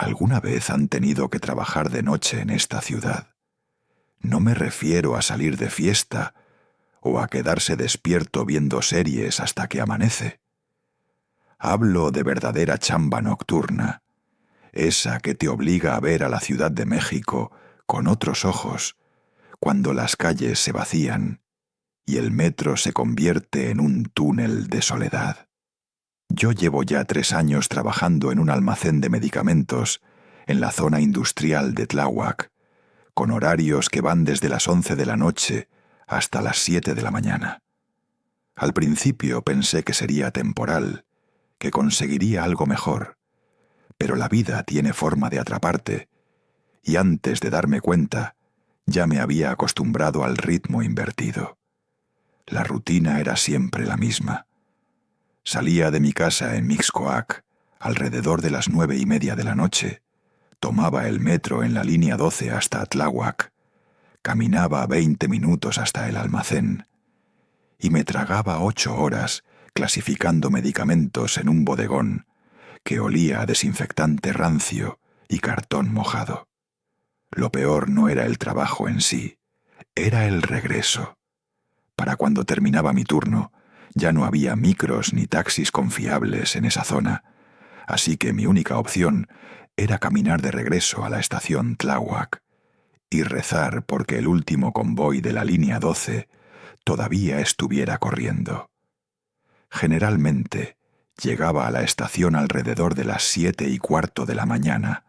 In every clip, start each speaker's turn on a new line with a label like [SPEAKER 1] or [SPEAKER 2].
[SPEAKER 1] ¿Alguna vez han tenido que trabajar de noche en esta ciudad? No me refiero a salir de fiesta o a quedarse despierto viendo series hasta que amanece. Hablo de verdadera chamba nocturna, esa que te obliga a ver a la Ciudad de México con otros ojos, cuando las calles se vacían y el metro se convierte en un túnel de soledad. Yo llevo ya 3 años trabajando en un almacén de medicamentos en la zona industrial de Tláhuac, con horarios que van desde las 11 de la noche hasta las 7 de la mañana. Al principio pensé que sería temporal, que conseguiría algo mejor, pero la vida tiene forma de atraparte, y antes de darme cuenta, ya me había acostumbrado al ritmo invertido. La rutina era siempre la misma. Salía de mi casa en Mixcoac alrededor de las 9:30 de la noche, tomaba el metro en la línea 12 hasta Tláhuac, caminaba 20 minutos hasta el almacén y me tragaba 8 horas clasificando medicamentos en un bodegón que olía a desinfectante rancio y cartón mojado. Lo peor no era el trabajo en sí, era el regreso. Para cuando terminaba mi turno, ya no había micros ni taxis confiables en esa zona, así que mi única opción era caminar de regreso a la estación Tláhuac y rezar porque el último convoy de la línea 12 todavía estuviera corriendo. Generalmente llegaba a la estación alrededor de las 7:15 de la mañana,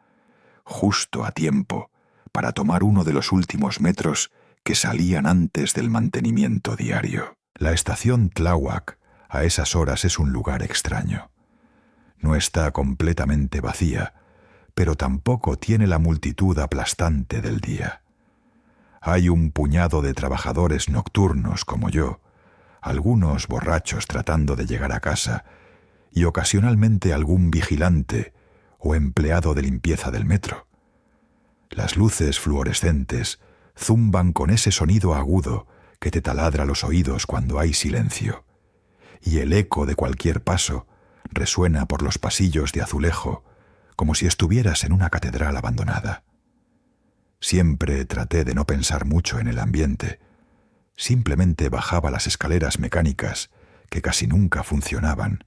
[SPEAKER 1] justo a tiempo para tomar uno de los últimos metros que salían antes del mantenimiento diario. La estación Tláhuac a esas horas es un lugar extraño. No está completamente vacía, pero tampoco tiene la multitud aplastante del día. Hay un puñado de trabajadores nocturnos como yo, algunos borrachos tratando de llegar a casa, y ocasionalmente algún vigilante o empleado de limpieza del metro. Las luces fluorescentes zumban con ese sonido agudo que te taladra los oídos cuando hay silencio, y el eco de cualquier paso resuena por los pasillos de azulejo como si estuvieras en una catedral abandonada. Siempre traté de no pensar mucho en el ambiente. Simplemente bajaba las escaleras mecánicas que casi nunca funcionaban.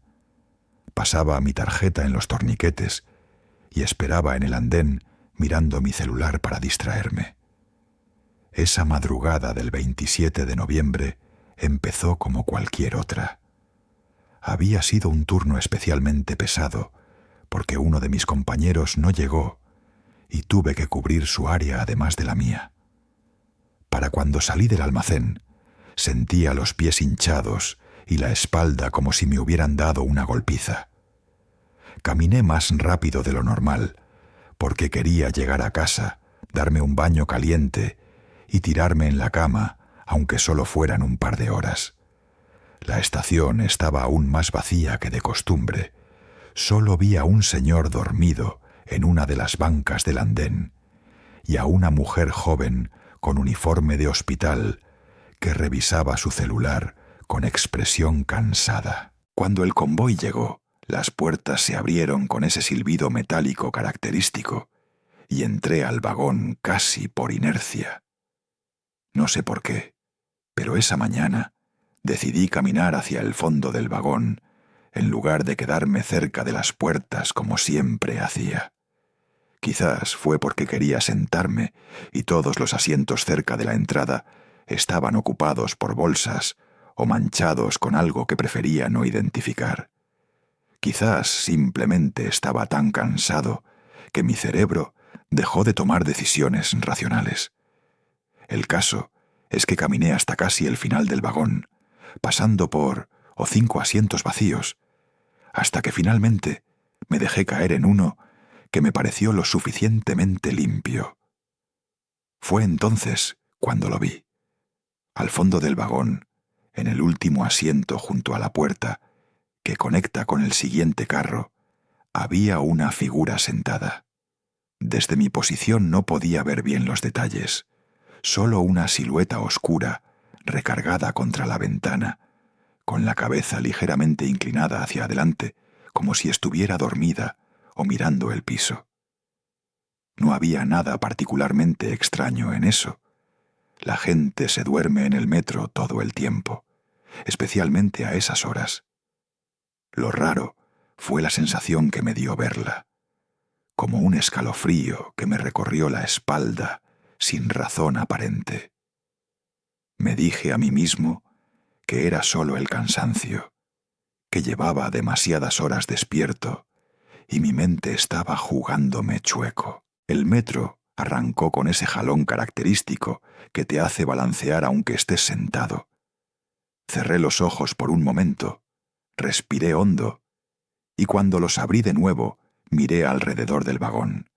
[SPEAKER 1] Pasaba mi tarjeta en los torniquetes y esperaba en el andén mirando mi celular para distraerme. Esa madrugada del 27 de noviembre empezó como cualquier otra. Había sido un turno especialmente pesado porque uno de mis compañeros no llegó y tuve que cubrir su área además de la mía. Para cuando salí del almacén, sentía los pies hinchados y la espalda como si me hubieran dado una golpiza. Caminé más rápido de lo normal porque quería llegar a casa, darme un baño caliente y tirarme en la cama, aunque solo fueran un par de horas. La estación estaba aún más vacía que de costumbre. Solo vi a un señor dormido en una de las bancas del andén y a una mujer joven con uniforme de hospital que revisaba su celular con expresión cansada. Cuando el convoy llegó, las puertas se abrieron con ese silbido metálico característico y entré al vagón casi por inercia. No sé por qué, pero esa mañana decidí caminar hacia el fondo del vagón en lugar de quedarme cerca de las puertas como siempre hacía. Quizás fue porque quería sentarme y todos los asientos cerca de la entrada estaban ocupados por bolsas o manchados con algo que prefería no identificar. Quizás simplemente estaba tan cansado que mi cerebro dejó de tomar decisiones racionales. El caso es que caminé hasta casi el final del vagón, pasando por 5 asientos vacíos, hasta que finalmente me dejé caer en uno que me pareció lo suficientemente limpio. Fue entonces cuando lo vi. Al fondo del vagón, en el último asiento junto a la puerta, que conecta con el siguiente carro, había una figura sentada. Desde mi posición no podía ver bien los detalles, solo una silueta oscura recargada contra la ventana, con la cabeza ligeramente inclinada hacia adelante, como si estuviera dormida o mirando el piso. No había nada particularmente extraño en eso. La gente se duerme en el metro todo el tiempo, especialmente a esas horas. Lo raro fue la sensación que me dio verla, como un escalofrío que me recorrió la espalda sin razón aparente. Me dije a mí mismo que era solo el cansancio, que llevaba demasiadas horas despierto y mi mente estaba jugándome chueco. El metro arrancó con ese jalón característico que te hace balancear aunque estés sentado. Cerré los ojos por un momento, respiré hondo y cuando los abrí de nuevo miré alrededor del vagón.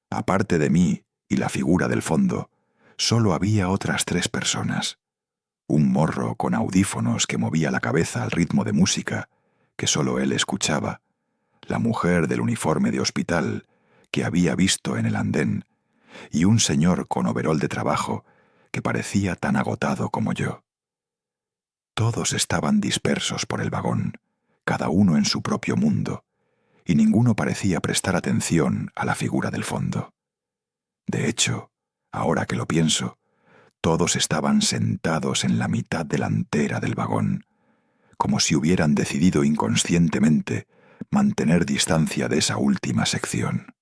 [SPEAKER 1] Aparte de mí y la figura del fondo, solo había otras 3 personas. Un morro con audífonos que movía la cabeza al ritmo de música que solo él escuchaba, la mujer del uniforme de hospital que había visto en el andén y un señor con overol de trabajo que parecía tan agotado como yo. Todos estaban dispersos por el vagón, cada uno en su propio mundo, y ninguno parecía prestar atención a la figura del fondo. De hecho, ahora que lo pienso, todos estaban sentados en la mitad delantera del vagón, como si hubieran decidido inconscientemente mantener distancia de esa última sección.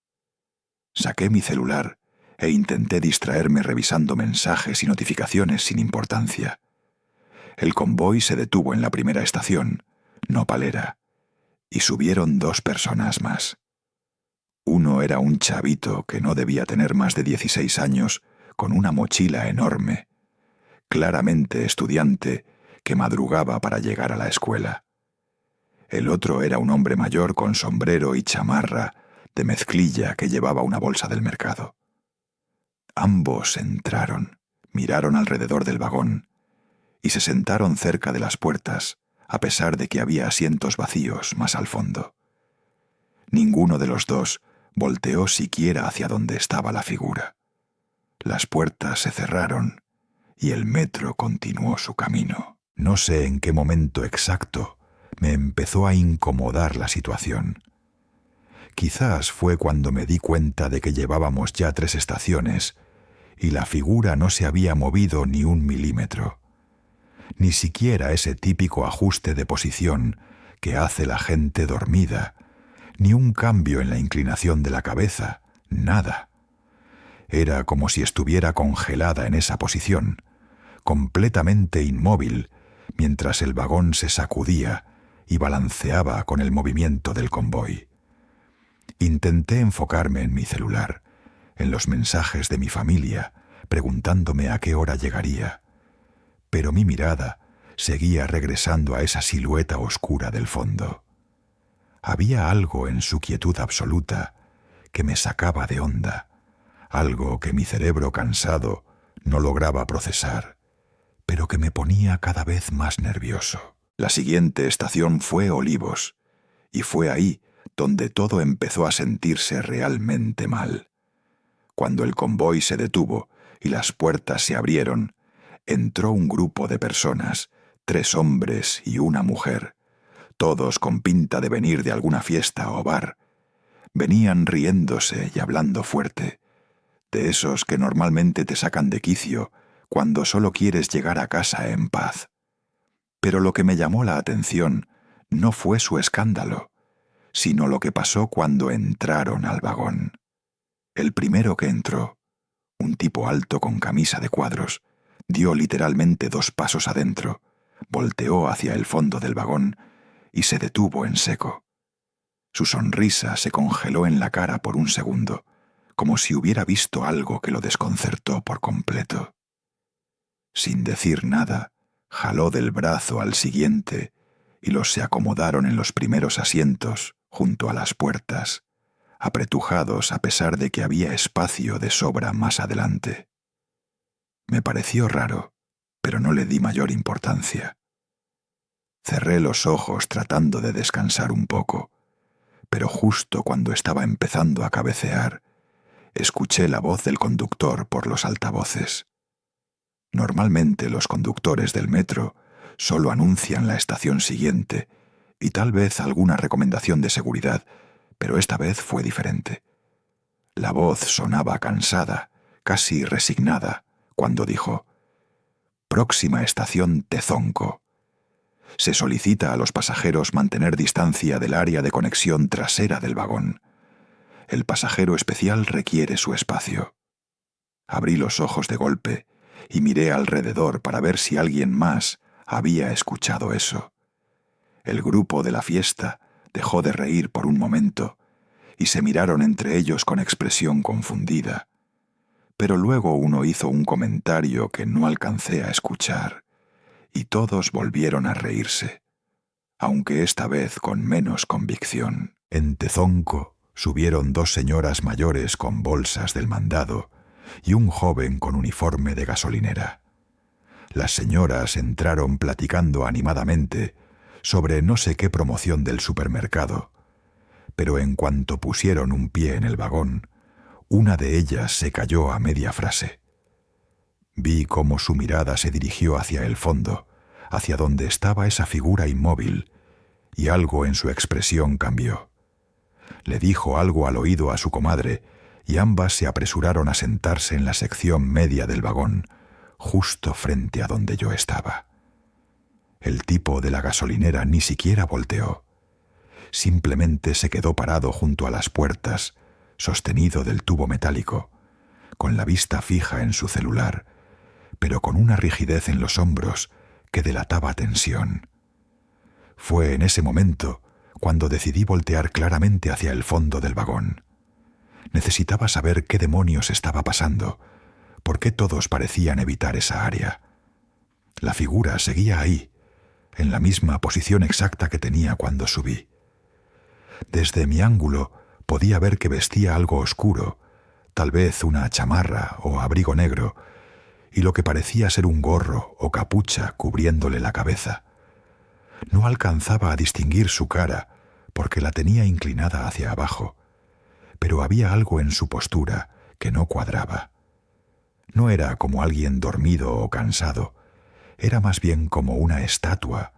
[SPEAKER 1] Saqué mi celular e intenté distraerme revisando mensajes y notificaciones sin importancia. El convoy se detuvo en la primera estación, Nopalera, y subieron 2 personas más. Uno era un chavito que no debía tener más de 16 años, con una mochila enorme, claramente estudiante que madrugaba para llegar a la escuela. El otro era un hombre mayor con sombrero y chamarra de mezclilla que llevaba una bolsa del mercado. Ambos entraron, miraron alrededor del vagón y se sentaron cerca de las puertas, a pesar de que había asientos vacíos más al fondo. Ninguno de los dos volteó siquiera hacia donde estaba la figura. Las puertas se cerraron y el metro continuó su camino. No sé en qué momento exacto me empezó a incomodar la situación. Quizás fue cuando me di cuenta de que llevábamos ya 3 estaciones y la figura no se había movido ni 1 milímetro. Ni siquiera ese típico ajuste de posición que hace la gente dormida, ni un cambio en la inclinación de la cabeza, nada. Era como si estuviera congelada en esa posición, completamente inmóvil, mientras el vagón se sacudía y balanceaba con el movimiento del convoy. Intenté enfocarme en mi celular, en los mensajes de mi familia, preguntándome a qué hora llegaría, pero mi mirada seguía regresando a esa silueta oscura del fondo. Había algo en su quietud absoluta que me sacaba de onda, algo que mi cerebro cansado no lograba procesar, pero que me ponía cada vez más nervioso. La siguiente estación fue Olivos, y fue ahí donde todo empezó a sentirse realmente mal. Cuando el convoy se detuvo y las puertas se abrieron, entró un grupo de personas, 3 hombres y una mujer, todos con pinta de venir de alguna fiesta o bar. Venían riéndose y hablando fuerte, de esos que normalmente te sacan de quicio cuando solo quieres llegar a casa en paz. Pero lo que me llamó la atención no fue su escándalo, sino lo que pasó cuando entraron al vagón. El primero que entró, un tipo alto con camisa de cuadros, dio literalmente 2 pasos adentro, volteó hacia el fondo del vagón y se detuvo en seco. Su sonrisa se congeló en la cara por un segundo, como si hubiera visto algo que lo desconcertó por completo. Sin decir nada, jaló del brazo al siguiente y los se acomodaron en los primeros asientos junto a las puertas, apretujados a pesar de que había espacio de sobra más adelante. Me pareció raro, pero no le di mayor importancia. Cerré los ojos tratando de descansar un poco, pero justo cuando estaba empezando a cabecear, escuché la voz del conductor por los altavoces. Normalmente los conductores del metro solo anuncian la estación siguiente y tal vez alguna recomendación de seguridad, pero esta vez fue diferente. La voz sonaba cansada, casi resignada, cuando dijo: «Próxima estación Tezonco. Se solicita a los pasajeros mantener distancia del área de conexión trasera del vagón. El pasajero especial requiere su espacio». Abrí los ojos de golpe y miré alrededor para ver si alguien más había escuchado eso. El grupo de la fiesta dejó de reír por un momento y se miraron entre ellos con expresión confundida. Pero luego uno hizo un comentario que no alcancé a escuchar, y todos volvieron a reírse, aunque esta vez con menos convicción. En Tezonco subieron 2 señoras mayores con bolsas del mandado y un joven con uniforme de gasolinera. Las señoras entraron platicando animadamente sobre no sé qué promoción del supermercado, pero en cuanto pusieron un pie en el vagón, una de ellas se calló a media frase. Vi cómo su mirada se dirigió hacia el fondo, hacia donde estaba esa figura inmóvil, y algo en su expresión cambió. Le dijo algo al oído a su comadre, y ambas se apresuraron a sentarse en la sección media del vagón, justo frente a donde yo estaba. El tipo de la gasolinera ni siquiera volteó. Simplemente se quedó parado junto a las puertas, sostenido del tubo metálico, con la vista fija en su celular, pero con una rigidez en los hombros que delataba tensión. Fue en ese momento cuando decidí voltear claramente hacia el fondo del vagón. Necesitaba saber qué demonios estaba pasando, por qué todos parecían evitar esa área. La figura seguía ahí, en la misma posición exacta que tenía cuando subí. Desde mi ángulo podía ver que vestía algo oscuro, tal vez una chamarra o abrigo negro, y lo que parecía ser un gorro o capucha cubriéndole la cabeza. No alcanzaba a distinguir su cara porque la tenía inclinada hacia abajo, pero había algo en su postura que no cuadraba. No era como alguien dormido o cansado, era más bien como una estatua,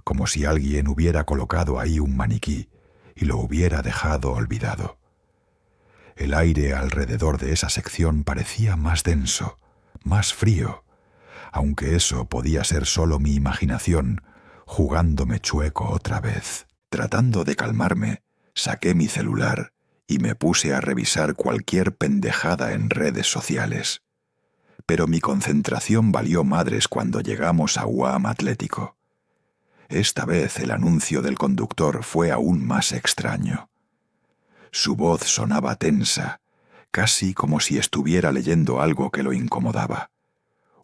[SPEAKER 1] como si alguien hubiera colocado ahí un maniquí y lo hubiera dejado olvidado. El aire alrededor de esa sección parecía más denso, más frío, aunque eso podía ser solo mi imaginación jugándome chueco otra vez. Tratando de calmarme, saqué mi celular y me puse a revisar cualquier pendejada en redes sociales. Pero mi concentración valió madres cuando llegamos a UAM Atlético. Esta vez el anuncio del conductor fue aún más extraño. Su voz sonaba tensa, casi como si estuviera leyendo algo que lo incomodaba.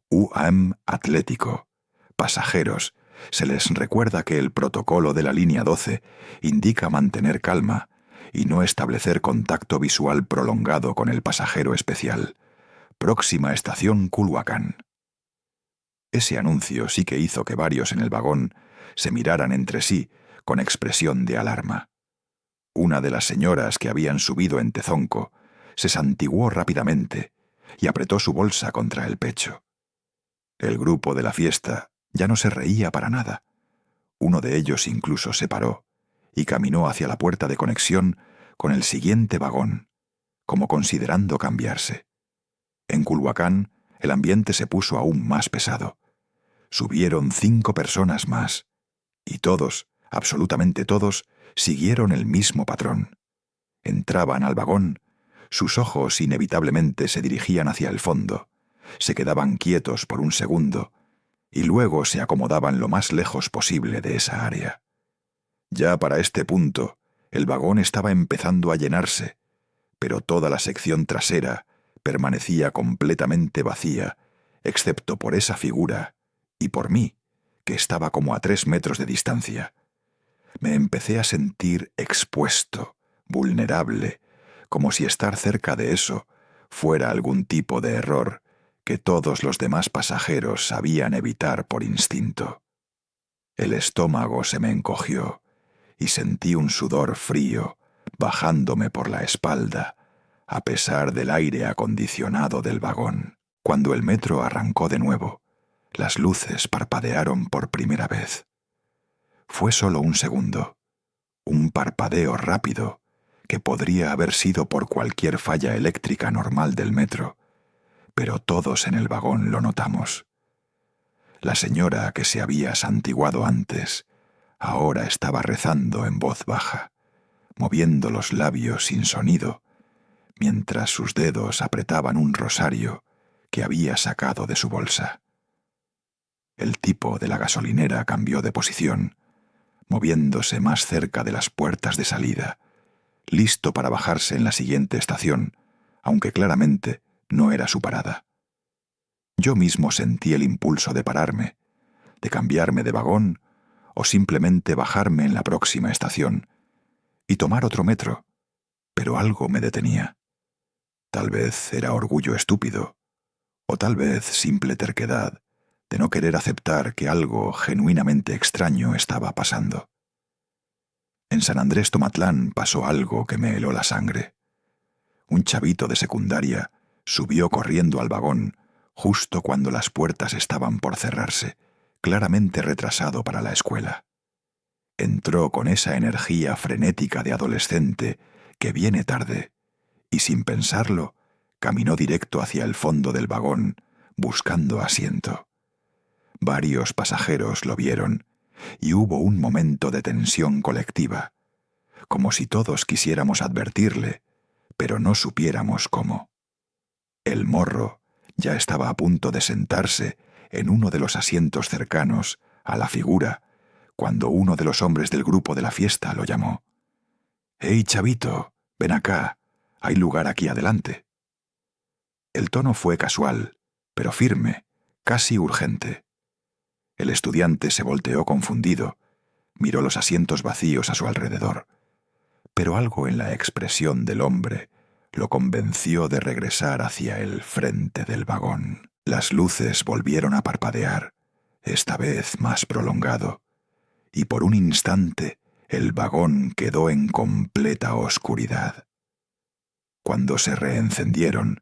[SPEAKER 1] UAM Atlético. Pasajeros, se les recuerda que el protocolo de la línea 12 indica mantener calma y no establecer contacto visual prolongado con el pasajero especial. Próxima estación Culhuacán. Ese anuncio sí que hizo que varios en el vagón se miraran entre sí con expresión de alarma. Una de las señoras que habían subido en Tezonco se santiguó rápidamente y apretó su bolsa contra el pecho. El grupo de la fiesta ya no se reía para nada. Uno de ellos incluso se paró y caminó hacia la puerta de conexión con el siguiente vagón, como considerando cambiarse. En Culhuacán, el ambiente se puso aún más pesado. Subieron 5 personas más, y todos, absolutamente todos, siguieron el mismo patrón. Entraban al vagón, sus ojos inevitablemente se dirigían hacia el fondo, se quedaban quietos por un segundo, y luego se acomodaban lo más lejos posible de esa área. Ya para este punto, el vagón estaba empezando a llenarse, pero toda la sección trasera permanecía completamente vacía, excepto por esa figura y por mí, que estaba como a 3 metros de distancia. Me empecé a sentir expuesto, vulnerable, como si estar cerca de eso fuera algún tipo de error que todos los demás pasajeros sabían evitar por instinto. El estómago se me encogió y sentí un sudor frío bajándome por la espalda, a pesar del aire acondicionado del vagón. Cuando el metro arrancó de nuevo, las luces parpadearon por primera vez. Fue solo un segundo, un parpadeo rápido que podría haber sido por cualquier falla eléctrica normal del metro, pero todos en el vagón lo notamos. La señora que se había santiguado antes, ahora estaba rezando en voz baja, moviendo los labios sin sonido, mientras sus dedos apretaban un rosario que había sacado de su bolsa. El tipo de la gasolinera cambió de posición, moviéndose más cerca de las puertas de salida, listo para bajarse en la siguiente estación, aunque claramente no era su parada. Yo mismo sentí el impulso de pararme, de cambiarme de vagón o simplemente bajarme en la próxima estación y tomar otro metro, pero algo me detenía. Tal vez era orgullo estúpido, o tal vez simple terquedad de no querer aceptar que algo genuinamente extraño estaba pasando. En San Andrés Tomatlán pasó algo que me heló la sangre. Un chavito de secundaria subió corriendo al vagón justo cuando las puertas estaban por cerrarse, claramente retrasado para la escuela. Entró con esa energía frenética de adolescente que viene tarde, y sin pensarlo, caminó directo hacia el fondo del vagón, buscando asiento. Varios pasajeros lo vieron, y hubo un momento de tensión colectiva, como si todos quisiéramos advertirle, pero no supiéramos cómo. El morro ya estaba a punto de sentarse en uno de los asientos cercanos a la figura, cuando uno de los hombres del grupo de la fiesta lo llamó. «¡Hey, chavito! Ven acá. Hay lugar aquí adelante». El tono fue casual, pero firme, casi urgente. El estudiante se volteó confundido, miró los asientos vacíos a su alrededor, pero algo en la expresión del hombre lo convenció de regresar hacia el frente del vagón. Las luces volvieron a parpadear, esta vez más prolongado, y por un instante el vagón quedó en completa oscuridad. Cuando se reencendieron,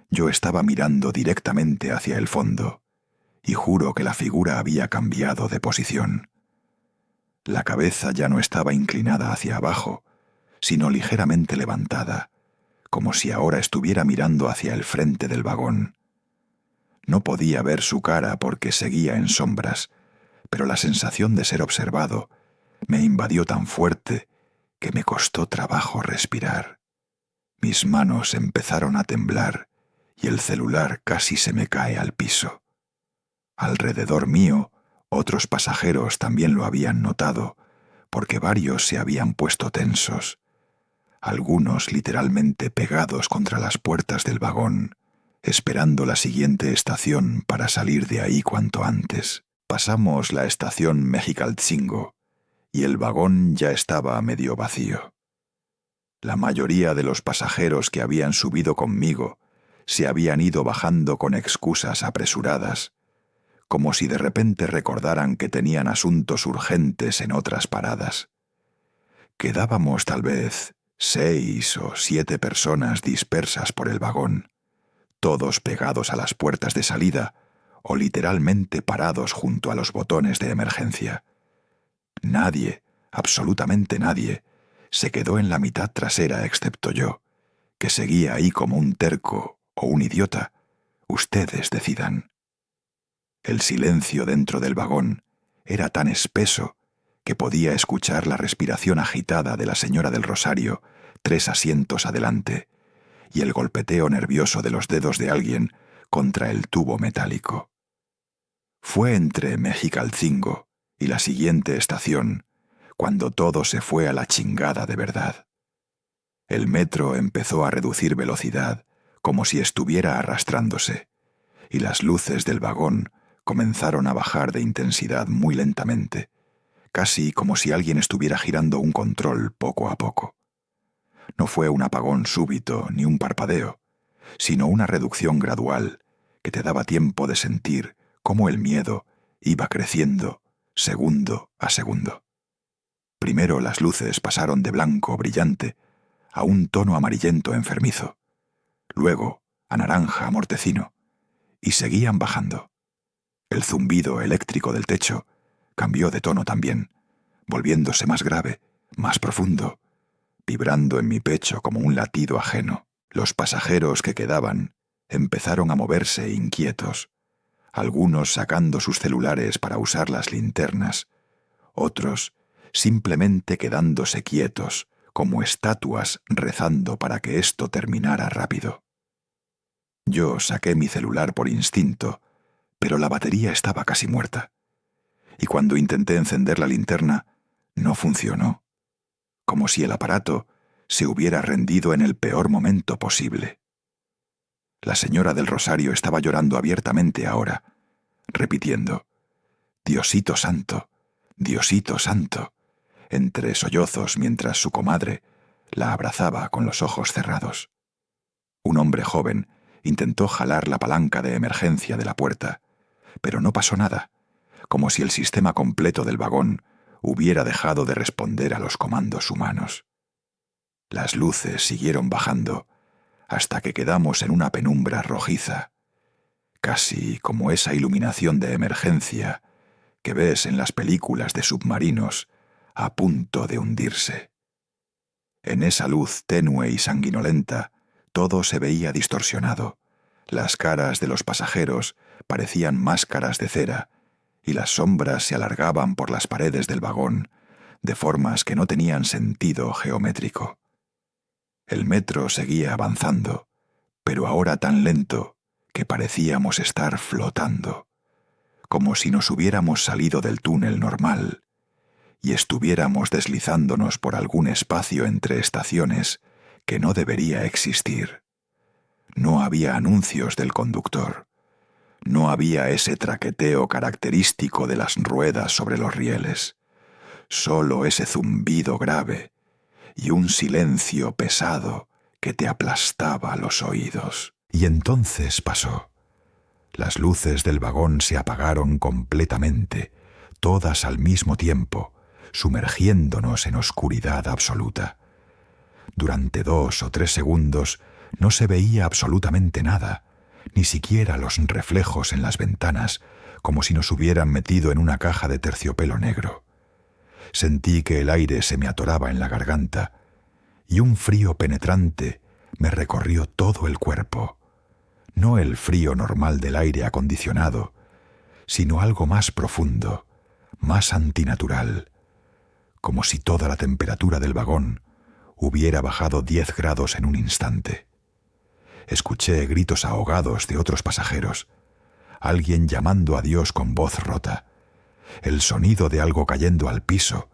[SPEAKER 1] yo estaba mirando directamente hacia el fondo, y juro que la figura había cambiado de posición. La cabeza ya no estaba inclinada hacia abajo, sino ligeramente levantada, como si ahora estuviera mirando hacia el frente del vagón. No podía ver su cara porque seguía en sombras, pero la sensación de ser observado me invadió tan fuerte que me costó trabajo respirar. Mis manos empezaron a temblar y el celular casi se me cae al piso. Alrededor mío, otros pasajeros también lo habían notado, porque varios se habían puesto tensos, algunos literalmente pegados contra las puertas del vagón, esperando la siguiente estación para salir de ahí cuanto antes. Pasamos la estación Mexicaltzingo y el vagón ya estaba medio vacío. La mayoría de los pasajeros que habían subido conmigo se habían ido bajando con excusas apresuradas, como si de repente recordaran que tenían asuntos urgentes en otras paradas. Quedábamos tal vez 6 o 7 personas dispersas por el vagón, todos pegados a las puertas de salida o literalmente parados junto a los botones de emergencia. Nadie, absolutamente nadie, se quedó en la mitad trasera excepto yo, que seguía ahí como un terco o un idiota. Ustedes decidan. El silencio dentro del vagón era tan espeso que podía escuchar la respiración agitada de la señora del Rosario 3 asientos adelante y el golpeteo nervioso de los dedos de alguien contra el tubo metálico. Fue entre Mexicaltzingo y la siguiente estación cuando todo se fue a la chingada de verdad. El metro empezó a reducir velocidad como si estuviera arrastrándose, y las luces del vagón comenzaron a bajar de intensidad muy lentamente, casi como si alguien estuviera girando un control poco a poco. No fue un apagón súbito ni un parpadeo, sino una reducción gradual que te daba tiempo de sentir cómo el miedo iba creciendo segundo a segundo. Primero las luces pasaron de blanco brillante a un tono amarillento enfermizo, luego a naranja mortecino, y seguían bajando. El zumbido eléctrico del techo cambió de tono también, volviéndose más grave, más profundo, vibrando en mi pecho como un latido ajeno. Los pasajeros que quedaban empezaron a moverse inquietos, algunos sacando sus celulares para usar las linternas, otros simplemente quedándose quietos, como estatuas rezando para que esto terminara rápido. Yo saqué mi celular por instinto, pero la batería estaba casi muerta, y cuando intenté encender la linterna, no funcionó, como si el aparato se hubiera rendido en el peor momento posible. La señora del rosario estaba llorando abiertamente ahora, repitiendo, «Diosito santo, Diosito santo», entre sollozos mientras su comadre la abrazaba con los ojos cerrados. Un hombre joven intentó jalar la palanca de emergencia de la puerta, pero no pasó nada, como si el sistema completo del vagón hubiera dejado de responder a los comandos humanos. Las luces siguieron bajando hasta que quedamos en una penumbra rojiza, casi como esa iluminación de emergencia que ves en las películas de submarinos a punto de hundirse. En esa luz tenue y sanguinolenta, todo se veía distorsionado. Las caras de los pasajeros parecían máscaras de cera, y las sombras se alargaban por las paredes del vagón, de formas que no tenían sentido geométrico. El metro seguía avanzando, pero ahora tan lento que parecíamos estar flotando, como si nos hubiéramos salido del túnel normal y estuviéramos deslizándonos por algún espacio entre estaciones que no debería existir. No había anuncios del conductor. No había ese traqueteo característico de las ruedas sobre los rieles. Solo ese zumbido grave y un silencio pesado que te aplastaba los oídos. Y entonces pasó. Las luces del vagón se apagaron completamente, todas al mismo tiempo, sumergiéndonos en oscuridad absoluta. Durante 2 o 3 segundos no se veía absolutamente nada, ni siquiera los reflejos en las ventanas, como si nos hubieran metido en una caja de terciopelo negro. Sentí que el aire se me atoraba en la garganta, y un frío penetrante me recorrió todo el cuerpo. No el frío normal del aire acondicionado, sino algo más profundo, más antinatural, como si toda la temperatura del vagón hubiera bajado 10 grados en un instante. Escuché gritos ahogados de otros pasajeros, alguien llamando a Dios con voz rota, el sonido de algo cayendo al piso,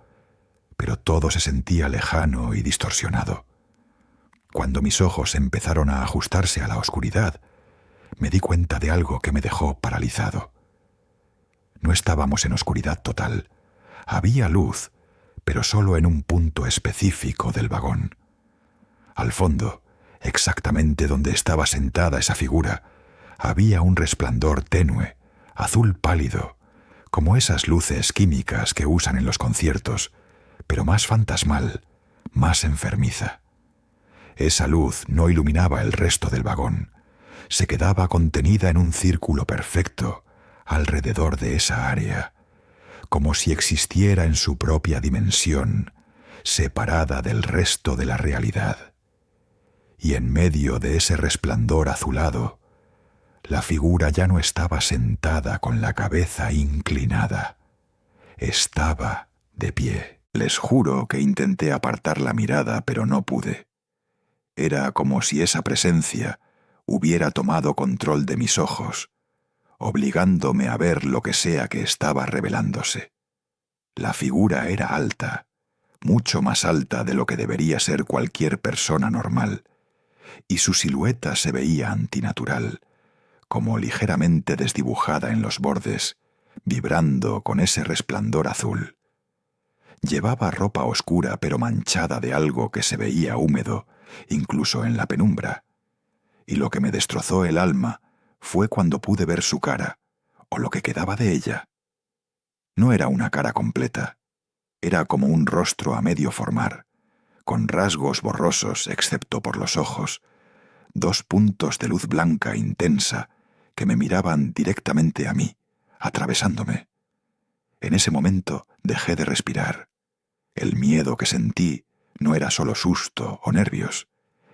[SPEAKER 1] pero todo se sentía lejano y distorsionado. Cuando mis ojos empezaron a ajustarse a la oscuridad, me di cuenta de algo que me dejó paralizado. No estábamos en oscuridad total. Había luz, pero solo en un punto específico del vagón. Al fondo, exactamente donde estaba sentada esa figura, había un resplandor tenue, azul pálido, como esas luces químicas que usan en los conciertos, pero más fantasmal, más enfermiza. Esa luz no iluminaba el resto del vagón. Se quedaba contenida en un círculo perfecto alrededor de esa área, como si existiera en su propia dimensión, separada del resto de la realidad. Y en medio de ese resplandor azulado, la figura ya no estaba sentada con la cabeza inclinada, estaba de pie. Les juro que intenté apartar la mirada, pero no pude. Era como si esa presencia hubiera tomado control de mis ojos, obligándome a ver lo que sea que estaba revelándose. La figura era alta, mucho más alta de lo que debería ser cualquier persona normal, y su silueta se veía antinatural, como ligeramente desdibujada en los bordes, vibrando con ese resplandor azul. Llevaba ropa oscura pero manchada de algo que se veía húmedo, incluso en la penumbra, y lo que me destrozó el alma fue cuando pude ver su cara, o lo que quedaba de ella. No era una cara completa, era como un rostro a medio formar, con rasgos borrosos excepto por los ojos, 2 puntos de luz blanca intensa que me miraban directamente a mí, atravesándome. En ese momento dejé de respirar. El miedo que sentí No era solo susto o nervios,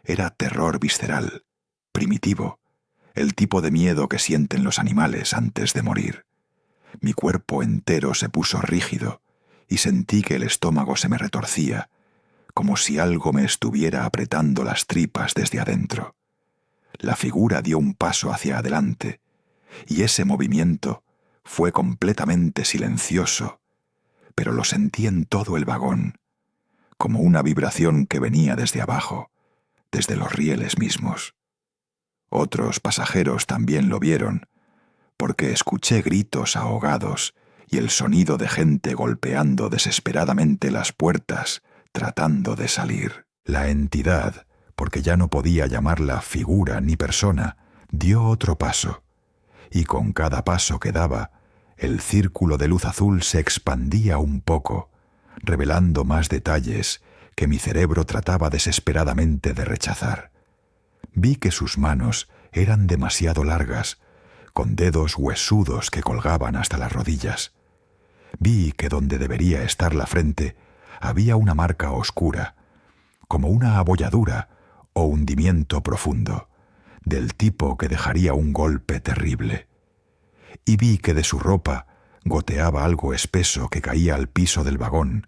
[SPEAKER 1] era terror visceral, primitivo, el tipo de miedo que sienten los animales antes de morir. Mi cuerpo entero se puso rígido y sentí que el estómago se me retorcía, como si algo me estuviera apretando las tripas desde adentro. La figura dio un paso hacia adelante, y ese movimiento fue completamente silencioso, pero lo sentí en todo el vagón, como una vibración que venía desde abajo, desde los rieles mismos. Otros pasajeros también lo vieron, porque escuché gritos ahogados y el sonido de gente golpeando desesperadamente las puertas, tratando de salir. La entidad, porque ya no podía llamarla figura ni persona, dio otro paso, y con cada paso que daba, el círculo de luz azul se expandía un poco, revelando más detalles que mi cerebro trataba desesperadamente de rechazar. Vi que sus manos eran demasiado largas, con dedos huesudos que colgaban hasta las rodillas. Vi que donde debería estar la frente había una marca oscura, como una abolladura o hundimiento profundo, del tipo que dejaría un golpe terrible. Y vi que de su ropa goteaba algo espeso que caía al piso del vagón,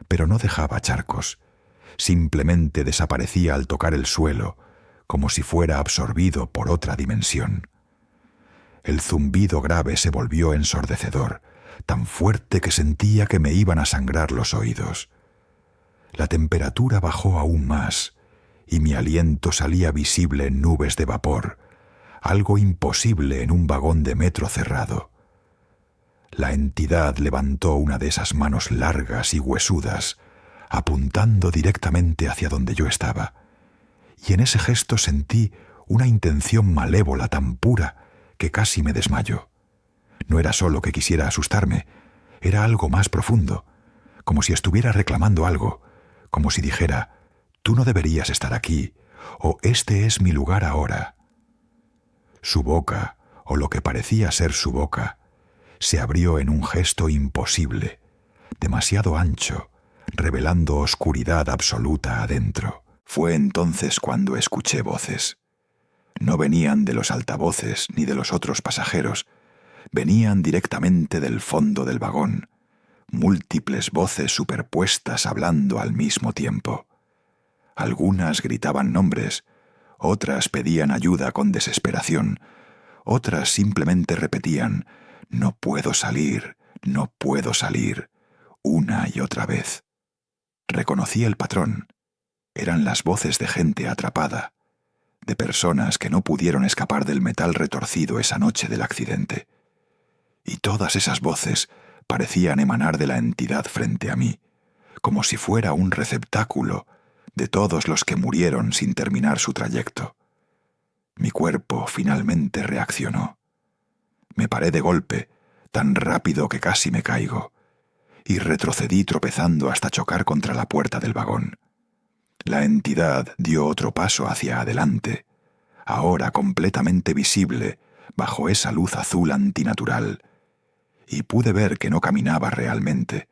[SPEAKER 1] pero no dejaba charcos, simplemente desaparecía al tocar el suelo, como si fuera absorbido por otra dimensión. El zumbido grave se volvió ensordecedor, tan fuerte que sentía que me iban a sangrar los oídos. La temperatura bajó aún más, y mi aliento salía visible en nubes de vapor, algo imposible en un vagón de metro cerrado. La entidad levantó una de esas manos largas y huesudas, apuntando directamente hacia donde yo estaba, y en ese gesto sentí una intención malévola tan pura que casi me desmayó. No era solo que quisiera asustarme, era algo más profundo, como si estuviera reclamando algo, como si dijera, tú no deberías estar aquí, o este es mi lugar ahora. Su boca, o lo que parecía ser su boca, se abrió en un gesto imposible, demasiado ancho, revelando oscuridad absoluta adentro. Fue entonces cuando escuché voces. No venían de los altavoces ni de los otros pasajeros, venían directamente del fondo del vagón, múltiples voces superpuestas hablando al mismo tiempo. Algunas gritaban nombres, otras pedían ayuda con desesperación, otras simplemente repetían «No puedo salir, no puedo salir», una y otra vez. Reconocí el patrón. Eran las voces de gente atrapada, de personas que no pudieron escapar del metal retorcido esa noche del accidente. Y todas esas voces parecían emanar de la entidad frente a mí, como si fuera un receptáculo de todos los que murieron sin terminar su trayecto. Mi cuerpo finalmente reaccionó. Me paré de golpe, tan rápido que casi me caigo, y retrocedí tropezando hasta chocar contra la puerta del vagón. La entidad dio otro paso hacia adelante, ahora completamente visible bajo esa luz azul antinatural, y pude ver que no caminaba realmente.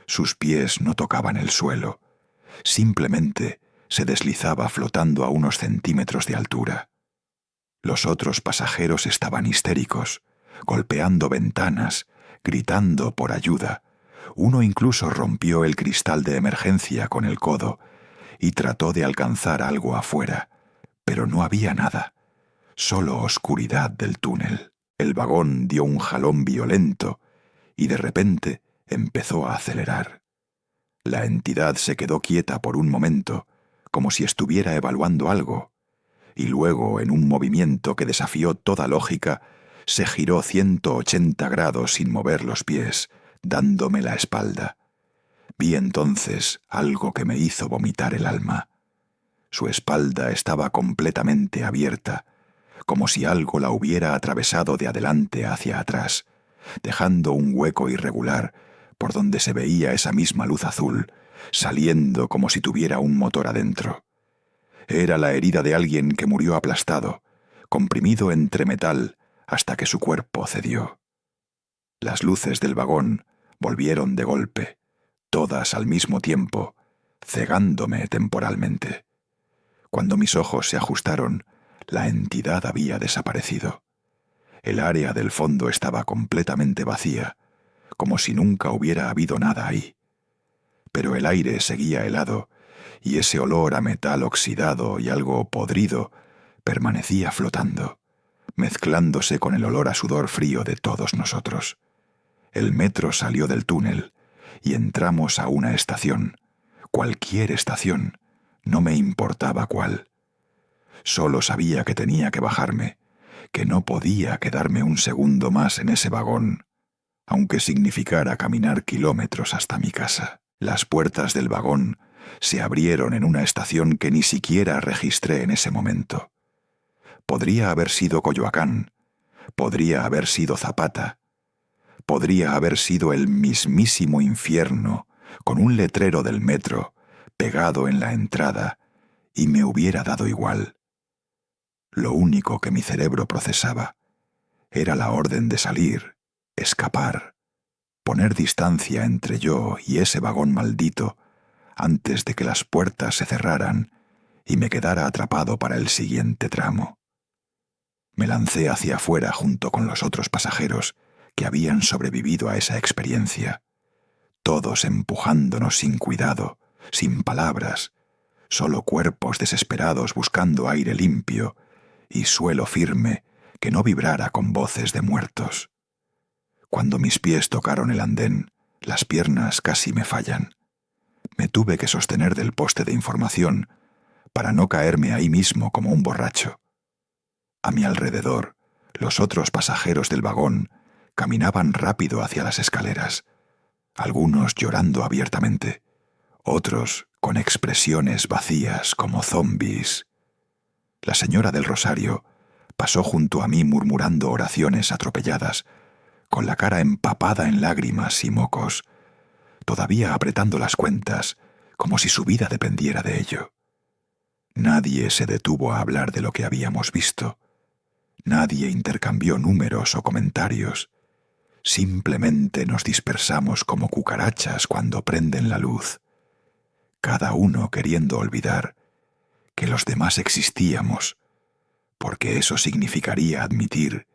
[SPEAKER 1] Sus pies no tocaban el suelo, simplemente se deslizaba flotando a unos centímetros de altura. Los otros pasajeros estaban histéricos, golpeando ventanas, gritando por ayuda. Uno incluso rompió el cristal de emergencia con el codo y trató de alcanzar algo afuera, pero no había nada, solo oscuridad del túnel. El vagón dio un jalón violento y de repente empezó a acelerar. La entidad se quedó quieta por un momento, como si estuviera evaluando algo, y luego, en un movimiento que desafió toda lógica, se giró 180 grados sin mover los pies, dándome la espalda. Vi entonces algo que me hizo vomitar el alma. Su espalda estaba completamente abierta, como si algo la hubiera atravesado de adelante hacia atrás, dejando un hueco irregular por donde se veía esa misma luz azul, saliendo como si tuviera un motor adentro. Era la herida de alguien que murió aplastado, comprimido entre metal hasta que su cuerpo cedió. Las luces del vagón volvieron de golpe, todas al mismo tiempo, cegándome temporalmente. Cuando mis ojos se ajustaron, la entidad había desaparecido. El área del fondo estaba completamente vacía, como si nunca hubiera habido nada ahí. Pero el aire seguía helado, y ese olor a metal oxidado y algo podrido permanecía flotando, mezclándose con el olor a sudor frío de todos nosotros. El metro salió del túnel y entramos a una estación, cualquier estación, no me importaba cuál. Solo sabía que tenía que bajarme, que no podía quedarme un segundo más en ese vagón, aunque significara caminar kilómetros hasta mi casa. Las puertas del vagón se abrieron en una estación que ni siquiera registré en ese momento. Podría haber sido Coyoacán, podría haber sido Zapata, podría haber sido el mismísimo infierno, con un letrero del metro pegado en la entrada, y me hubiera dado igual. Lo único que mi cerebro procesaba era la orden de salir, escapar, poner distancia entre yo y ese vagón maldito antes de que las puertas se cerraran y me quedara atrapado para el siguiente tramo. Me lancé hacia afuera junto con los otros pasajeros que habían sobrevivido a esa experiencia, todos empujándonos sin cuidado, sin palabras, solo cuerpos desesperados buscando aire limpio y suelo firme que no vibrara con voces de muertos. Cuando mis pies tocaron el andén, las piernas casi me fallan. Me tuve que sostener del poste de información para no caerme ahí mismo como un borracho. A mi alrededor, los otros pasajeros del vagón caminaban rápido hacia las escaleras, algunos llorando abiertamente, otros con expresiones vacías como zombis. La señora del Rosario pasó junto a mí murmurando oraciones atropelladas, con la cara empapada en lágrimas y mocos, todavía apretando las cuentas como si su vida dependiera de ello. Nadie se detuvo a hablar de lo que habíamos visto. Nadie intercambió números o comentarios. Simplemente nos dispersamos como cucarachas cuando prenden la luz, cada uno queriendo olvidar que los demás existíamos, porque eso significaría admitir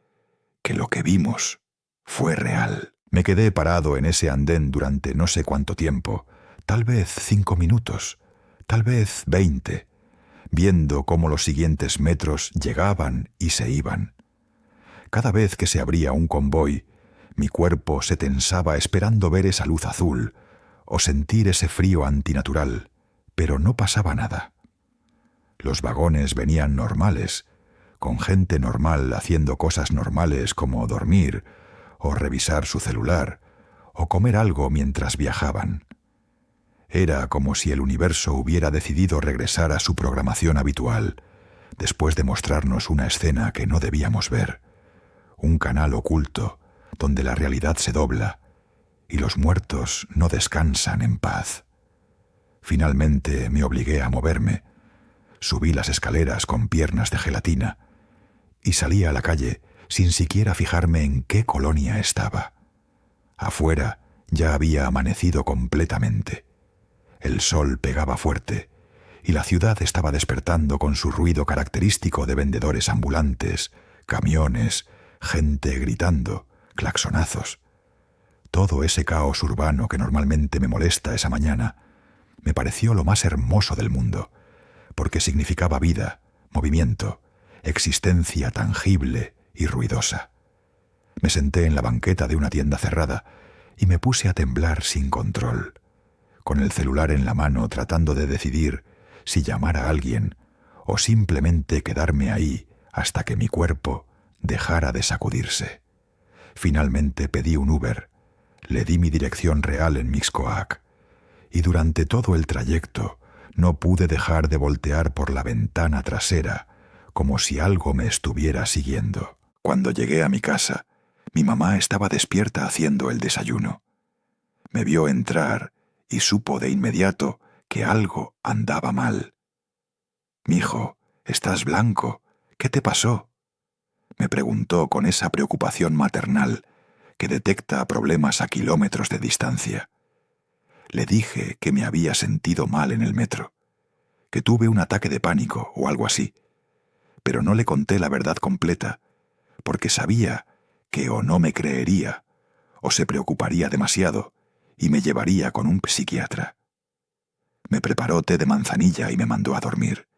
[SPEAKER 1] que lo que vimos fue real. Me quedé parado en ese andén durante no sé cuánto tiempo, tal vez 5 minutos, tal vez 20, viendo cómo los siguientes metros llegaban y se iban. Cada vez que se abría un convoy, mi cuerpo se tensaba esperando ver esa luz azul o sentir ese frío antinatural, pero no pasaba nada. Los vagones venían normales, con gente normal haciendo cosas normales como dormir o revisar su celular o comer algo mientras viajaban. Era como si el universo hubiera decidido regresar a su programación habitual, después de mostrarnos una escena que no debíamos ver, un canal oculto donde la realidad se dobla y los muertos no descansan en paz. Finalmente me obligué a moverme, subí las escaleras con piernas de gelatina y salí a la calle sin siquiera fijarme en qué colonia estaba. Afuera ya había amanecido completamente. El sol pegaba fuerte y la ciudad estaba despertando con su ruido característico de vendedores ambulantes, camiones, gente gritando, claxonazos. Todo ese caos urbano que normalmente me molesta esa mañana me pareció lo más hermoso del mundo, porque significaba vida, movimiento, existencia tangible y ruidosa. Me senté en la banqueta de una tienda cerrada y me puse a temblar sin control, con el celular en la mano tratando de decidir si llamar a alguien o simplemente quedarme ahí hasta que mi cuerpo dejara de sacudirse. Finalmente pedí un Uber, le di mi dirección real en Mixcoac, y durante todo el trayecto no pude dejar de voltear por la ventana trasera como si algo me estuviera siguiendo. Cuando llegué a mi casa, mi mamá estaba despierta haciendo el desayuno. Me vio entrar y supo de inmediato que algo andaba mal. «Mijo, estás blanco. ¿Qué te pasó?», me preguntó con esa preocupación maternal que detecta problemas a kilómetros de distancia. Le dije que me había sentido mal en el metro, que tuve un ataque de pánico o algo así, pero no le conté la verdad completa, porque sabía que o no me creería, o se preocuparía demasiado y me llevaría con un psiquiatra. Me preparó té de manzanilla y me mandó a dormir,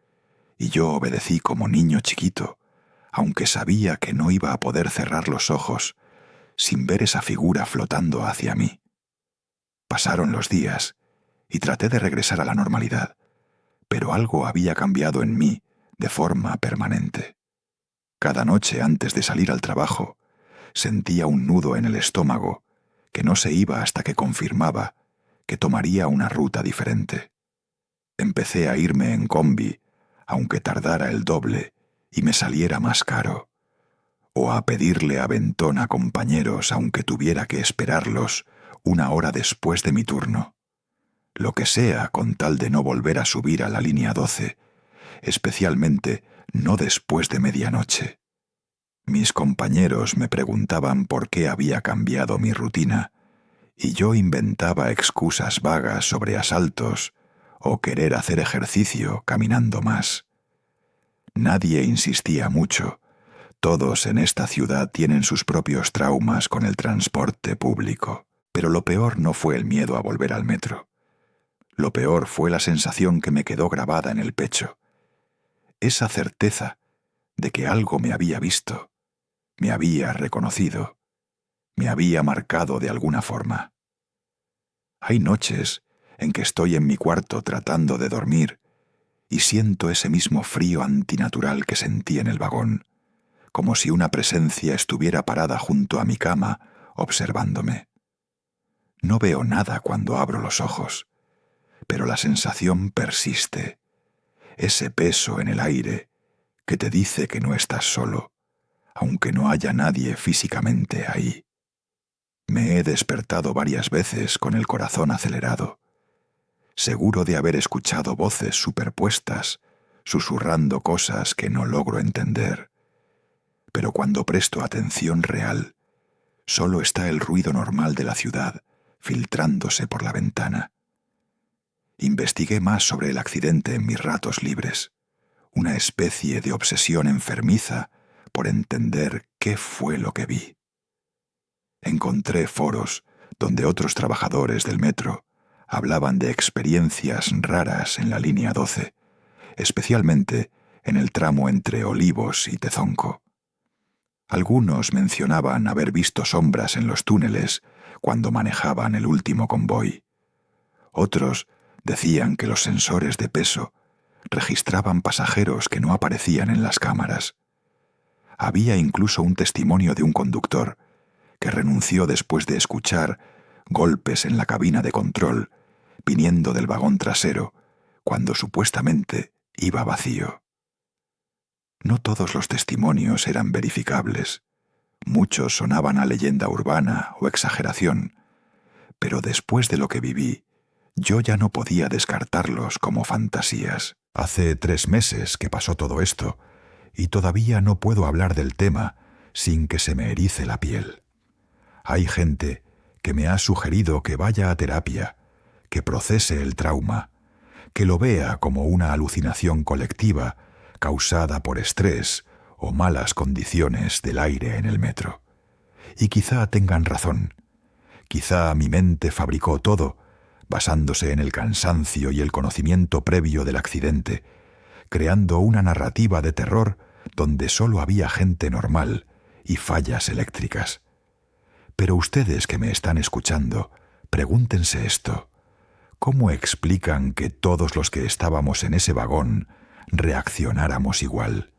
[SPEAKER 1] y yo obedecí como niño chiquito, aunque sabía que no iba a poder cerrar los ojos sin ver esa figura flotando hacia mí. Pasaron los días y traté de regresar a la normalidad, pero algo había cambiado en mí de forma permanente. Cada noche antes de salir al trabajo, sentía un nudo en el estómago que no se iba hasta que confirmaba que tomaría una ruta diferente. Empecé a irme en combi, aunque tardara el doble y me saliera más caro, o a pedirle aventón a compañeros aunque tuviera que esperarlos una hora después de mi turno. Lo que sea con tal de no volver a subir a la línea 12, especialmente no después de medianoche. Mis compañeros me preguntaban por qué había cambiado mi rutina, y yo inventaba excusas vagas sobre asaltos o querer hacer ejercicio caminando más. Nadie insistía mucho. Todos en esta ciudad tienen sus propios traumas con el transporte público, pero lo peor no fue el miedo a volver al metro. Lo peor fue la sensación que me quedó grabada en el pecho. Esa certeza de que algo me había visto, me había reconocido, me había marcado de alguna forma. Hay noches en que estoy en mi cuarto tratando de dormir y siento ese mismo frío antinatural que sentí en el vagón, como si una presencia estuviera parada junto a mi cama observándome. No veo nada cuando abro los ojos, pero la sensación persiste, ese peso en el aire que te dice que no estás solo, aunque no haya nadie físicamente ahí. Me he despertado varias veces con el corazón acelerado, seguro de haber escuchado voces superpuestas, susurrando cosas que no logro entender. Pero cuando presto atención real, solo está el ruido normal de la ciudad filtrándose por la ventana. Investigué más sobre el accidente en mis ratos libres, una especie de obsesión enfermiza por entender qué fue lo que vi. Encontré foros donde otros trabajadores del metro hablaban de experiencias raras en la línea 12, especialmente en el tramo entre Olivos y Tezonco. Algunos mencionaban haber visto sombras en los túneles cuando manejaban el último convoy. Otros decían que los sensores de peso registraban pasajeros que no aparecían en las cámaras. Había incluso un testimonio de un conductor que renunció después de escuchar golpes en la cabina de control viniendo del vagón trasero cuando supuestamente iba vacío. No todos los testimonios eran verificables. Muchos sonaban a leyenda urbana o exageración, pero después de lo que viví, yo ya no podía descartarlos como fantasías. Hace 3 meses que pasó todo esto, y todavía no puedo hablar del tema sin que se me erice la piel. Hay gente que me ha sugerido que vaya a terapia, que procese el trauma, que lo vea como una alucinación colectiva causada por estrés o malas condiciones del aire en el metro. Y quizá tengan razón. Quizá mi mente fabricó todo, basándose en el cansancio y el conocimiento previo del accidente, creando una narrativa de terror donde solo había gente normal y fallas eléctricas. Pero ustedes que me están escuchando, pregúntense esto. ¿Cómo explican que todos los que estábamos en ese vagón reaccionáramos igual?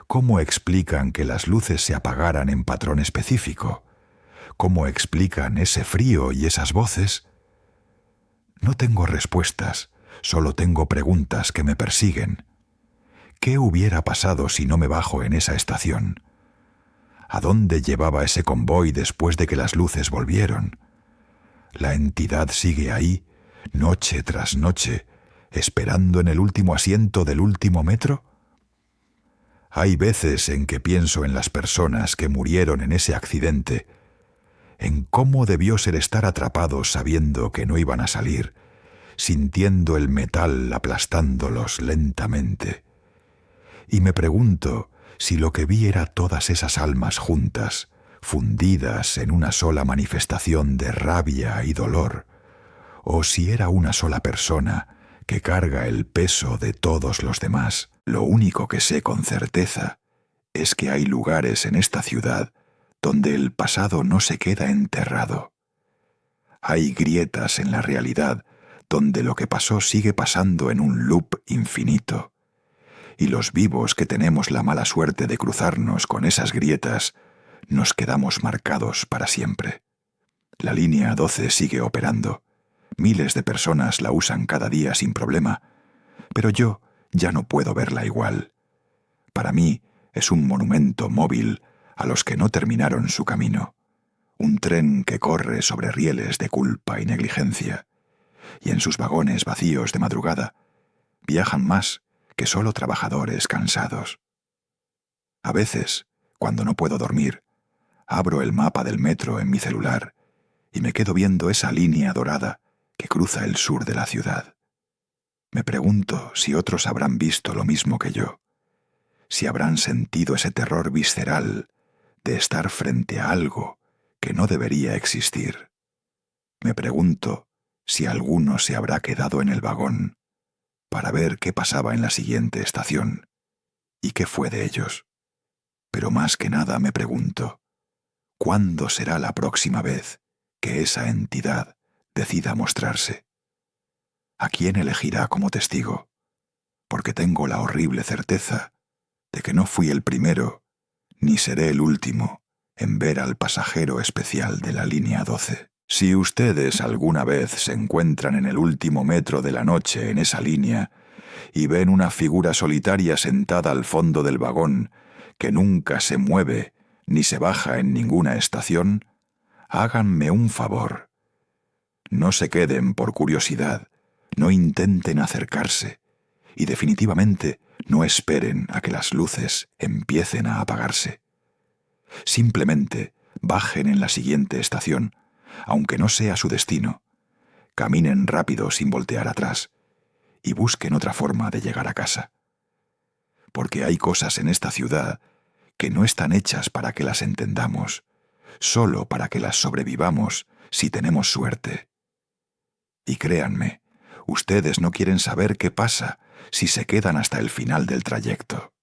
[SPEAKER 1] ¿Cómo explican que las luces se apagaran en patrón específico? ¿Cómo explican ese frío y esas voces? No tengo respuestas, solo tengo preguntas que me persiguen. ¿Qué hubiera pasado si no me bajo en esa estación? ¿A dónde llevaba ese convoy después de que las luces volvieron? ¿La entidad sigue ahí, noche tras noche, esperando en el último asiento del último metro? Hay veces en que pienso en las personas que murieron en ese accidente en cómo debió ser estar atrapados sabiendo que no iban a salir, sintiendo el metal aplastándolos lentamente. Y me pregunto si lo que vi era todas esas almas juntas, fundidas en una sola manifestación de rabia y dolor, o si era una sola persona que carga el peso de todos los demás. Lo único que sé con certeza es que hay lugares en esta ciudad donde el pasado no se queda enterrado. Hay grietas en la realidad donde lo que pasó sigue pasando en un loop infinito. Y los vivos que tenemos la mala suerte de cruzarnos con esas grietas, nos quedamos marcados para siempre. La línea 12 sigue operando. Miles de personas la usan cada día sin problema, pero yo ya no puedo verla igual. Para mí es un monumento móvil a los que no terminaron su camino, un tren que corre sobre rieles de culpa y negligencia, y en sus vagones vacíos de madrugada viajan más que solo trabajadores cansados. A veces, cuando no puedo dormir, abro el mapa del metro en mi celular y me quedo viendo esa línea dorada que cruza el sur de la ciudad. Me pregunto si otros habrán visto lo mismo que yo, si habrán sentido ese terror visceral de estar frente a algo que no debería existir. Me pregunto si alguno se habrá quedado en el vagón para ver qué pasaba en la siguiente estación y qué fue de ellos. Pero más que nada me pregunto, ¿cuándo será la próxima vez que esa entidad decida mostrarse? ¿A quién elegirá como testigo? Porque tengo la horrible certeza de que no fui el primero, ni seré el último, en ver al pasajero especial de la línea 12. Si ustedes alguna vez se encuentran en el último metro de la noche en esa línea y ven una figura solitaria sentada al fondo del vagón que nunca se mueve ni se baja en ninguna estación, háganme un favor. No se queden por curiosidad, no intenten acercarse y definitivamente no esperen a que las luces empiecen a apagarse. Simplemente bajen en la siguiente estación, aunque no sea su destino. Caminen rápido sin voltear atrás y busquen otra forma de llegar a casa. Porque hay cosas en esta ciudad que no están hechas para que las entendamos, solo para que las sobrevivamos si tenemos suerte. Y créanme, ustedes no quieren saber qué pasa si se quedan hasta el final del trayecto.